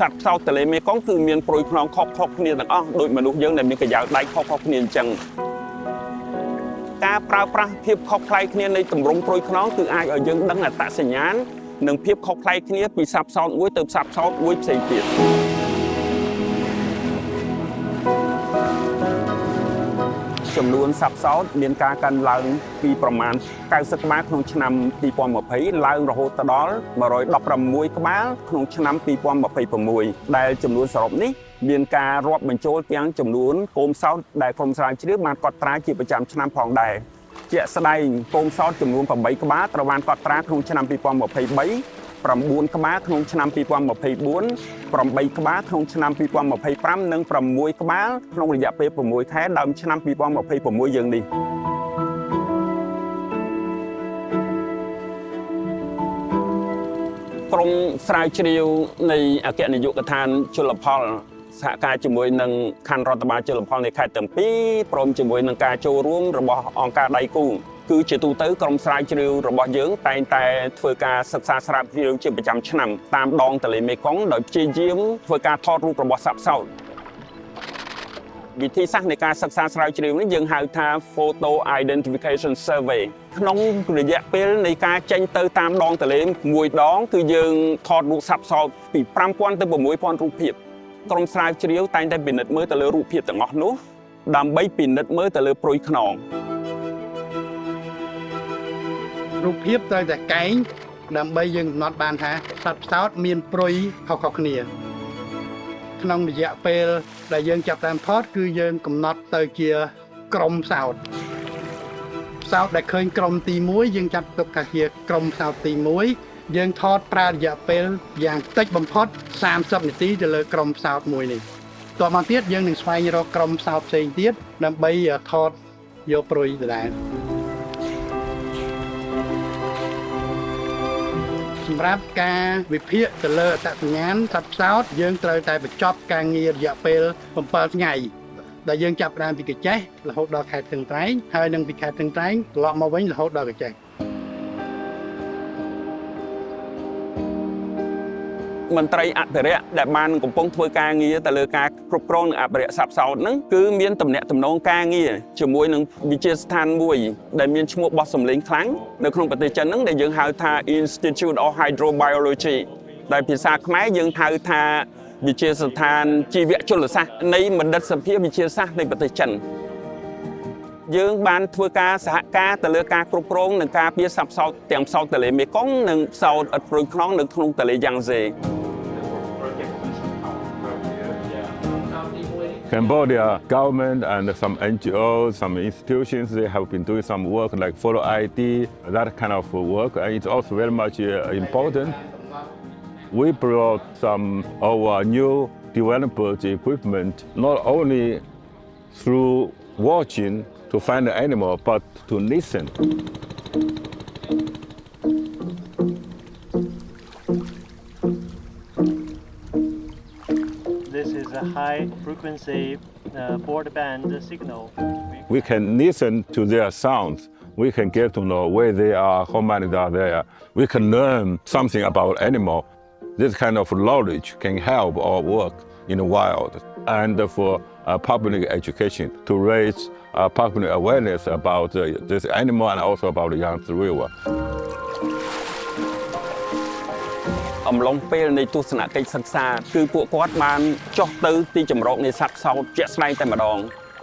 สัตว์เศร้าทะเลเมกองคือเมียนโปรยคลองครอบเนี่ยต่างอ้อโดยมนุษย์เยอะในมีกระยาได้ครอบเนี่ยจังการปราบปรามเพียบครอบคลายเนี่ยในตำรงโปรยคลองคืออายเอายังดังอัตสัญญาณหนึ่งเพียบครอบคลายเนี่ยปีซับซ้อนอุ้ยเติมซับซ้อนอุ้ยใส่เปลี่ยนจำนวนซับซ้อนเมียนการกันลังปีประมาณ90 บ้านក្នុងឆ្នាំ2020ឡើងរហូតដល់116 ក្បាលក្នុងឆ្នាំ2026ដែលចំនួនសរុបនេះមានការរាប់បញ្ចូលទាំងចំនួនកូនសោតដែលក្រុមស្រាវជ្រាវបានកត់ត្រាជាប្រចាំឆ្នាំផងដែរជាក់ស្ដែងកូនសោតចំនួន8 ក្បាលត្រូវបានកត់ត្រាក្នុងឆ្នាំ2023 9 ក្បាលក្នុងឆ្នាំ2024 8 ក្បាលក្នុងឆ្នាំ2025និង6 ក្បាលក្នុងរយៈពេល6 ខែដើមឆ្នាំ2026យើងនេះក្រុមស្រាវជ្រាវនៃអគ្គនាយកដ្ឋានជលផលសហការជាមួយនឹងខណ្ឌរដ្ឋបាលជលផលនៃខេត្តទាំងពីរព្រមជាមួយនឹងការចូលរួមរបស់អង្គការដៃគូគឺជាទូទៅក្រុមស្រាវជ្រាវរបស់យើងតែងតែធ្វើការសិក្សាស្រាវជ្រាវជាប្រចាំឆ្នាំតាមដងទន្លេមេគង្គដោយព្យាយាមធ្វើការថតរូបរបស់សត្វផ្សោតវិធីសាស្ត្រនៃការសិក្សាស្រាវជ្រាវនេះយើងហៅថា Photo Identification Survey ក្នុងរយៈពេលនៃការចេញទៅតាមដងទន្លេមួយដងគឺយើងថតរូបសត្វផ្សោតពី5000ទៅ6000រូបភាពក្រុមស្រាវជ្រាវតែងតែពិនិត្យមើលទៅលើរូបភាពទាំងអស់នោះដើម្បីពិនិត្យមើលទៅលើព្រុយខ្នងរូបភាពត្រូវតែកែងដើម្បីយើងកំណត់បានថាសត្វផ្សោតមានព្រុយខុសៗគ្នាក្នុងរយៈពេលដែលយើងចាប់តាមថតគឺយើងកំណត់ទៅជាក្រុមផ្សោតដែលឃើញក្រុមទី1យើងចាត់ទុកថាជាក្រុមផ្សោតទី1យើងថតប្រើរយៈពេលយ៉ាងតិចបំផុត30នាទីទៅលើក្រុមផ្សោតមួយនេះតទៅមកទៀតយើងនឹងស្វែងរកក្រុមផ្សោតផ្សេងទៀតដើម្បីថតយកព្រុយដដែលសម្រាប់ការវិភាគទៅលើអត្តសញ្ញាណសត្វផ្សោតយើងត្រូវតែបញ្ចប់ការងាររយៈពេល7 ថ្ងៃដែលយើងចាប់ផ្ដើមពីកញ្ចេះរហូតដល់ខេត្តស្ទឹងត្រែងហើយនឹងពីខេត្តស្ទឹងត្រែងត្រឡប់មកវិញរហូតដល់កញ្ចេះមន្ត្រីអភិរក្សដែលបានកំពុងធ្វើការងារទៅលើការគ្រប់គ្រងនិងអភិរក្សសត្វផ្សោតហ្នឹងគឺមានទំនាក់ទំនងការងារជាមួយនឹងវិទ្យាស្ថានមួយដែលមានឈ្មោះបោះសម្លេងខ្លាំងនៅក្នុងប្រទេសចិនហ្នឹងដែលយើងហៅថា Institute of Hydrobiology ដែលភាសាខ្មែរយើងហៅថាវិទ្យាស្ថានជីវជលសាស្ត្រនៃបណ្ឌិតសភាវិទ្យាសាស្ត្រនៃប្រទេសចិនយើងបានធ្វើការសហការទៅលើការគ្រប់គ្រងនិងការពារសត្វផ្សោតទាំងផ្សោតទន្លេមេគង្គនិងផ្សោតឥតព្រុយខ្នងនៅក្នុងទន្លេយ៉ាងហ្សេCambodia government and some NGOs, some institutions, they have been doing some work like photo ID, that kind of work, and it's also very much important. We brought some of our new developed equipment, not only through watching to find the animal, but to listen. This is a high-frequency broadband signal. We can listen to their sounds. We can get to know where they are, how many are there. We can learn something about animal. This kind of knowledge can help our work in the wild and for public education to raise public awareness about this animal and also about the Yangtze River. អំឡុងពេលនៃទស្សនកិច្ចសិក្សាគឺពួកគាត់បានចុះទៅទីជម្រកនៃសត្វផ្សោតជាក់ស្ដែងតែម្ដង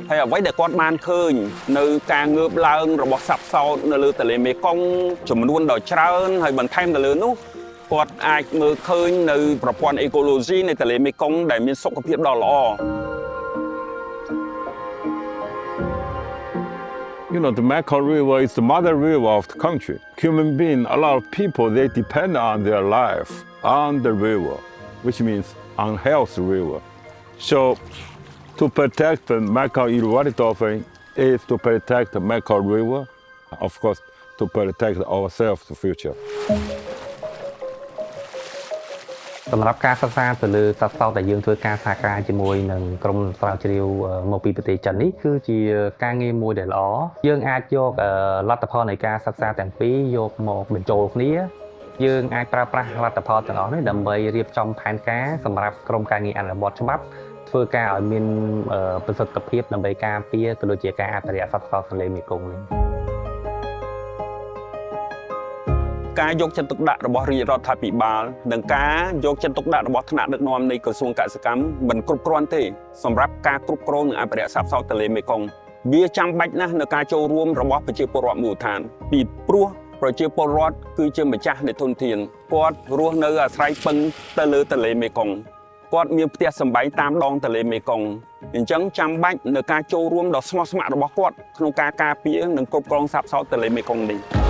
ហើយអ្វីដែលគាត់បានឃើញនៅការងើបឡើងរបស់សត្វផ្សោតនៅលើទន្លេមេគង្គចំនួនដ៏ច្រើនហើយបន្ថែមទៅលើនោះគាត់អាចមើលឃើញនៅប្រព័ន្ធអេកូឡូស៊ីនៃទន្លេមេគង្គដែលមានសុខភាពដ៏ល្អ You know, the Mekong River is the mother river of the country. Human beings, a lot of people, they depend on their life on the river, which means on health river. So to protect the Mekong Irrawaddy dolphin is to protect the Mekong River, of course, to protect ourselves in the future. សម្រាប់ការសិក្សាទៅលើសត្វផ្សោតដែលយើងធ្វើការសហការជាមួយនឹងក្រុមស្រាវជ្រាវមកពីប្រទេសចិននេះគឺជាការងារមួយដែលល្អយើងអាចយកលទ្ធផលនៃការសិក្សាទាំងពីរយកមកបញ្ចូលគ្នា យើងអាចប្រើប្រាស់លទ្ធផលទាំងអស់នេះដើម្បីរៀបចំផែនការសម្រាប់ក្រុមការងារអនុវត្តច្បាប់ធ្វើការឲ្យមានប្រសិទ្ធភាពដើម្បីការពារក៏ដូចជាការអភិរក្សសត្វផ្សោតទន្លេមេគង្គនេះ ការយកចិត្តទុកដាក់របស់រាជរដ្ឋាភិបាលនិងការយកចិត្តទុកដាក់របស់ថ្នាក់ដឹកនាំនៃក្រសួងកសិកម្មមិនគ្រប់គ្រាន់ទេសម្រាប់ការគ្រប់គ្រងនិងអភិរក្សសត្វផ្សោតទន្លេមេគង្គវាចាំបាច់ណាស់នៅការចូលរួមរបស់ប្រជាពលរដ្ឋមូលដ្ឋានពីព្រោះប្រជាពលរដ្ឋគឺជាម្ចាស់នៃធនធានគាត់រស់នៅអាស្រ័យពឹងទៅលើទន្លេមេគង្គគាត់មានផ្ទះសម្បែងតាមដងទន្លេមេគង្គអញ្ចឹងចាំបាច់នៅការចូលរួមដ៏ស្មោះស្ម័គ្ររបស់គាត់ក្នុងការការពារនិងគ្រប់គ្រងសត្វផ្សោតទន្លេមេគង្គនេះ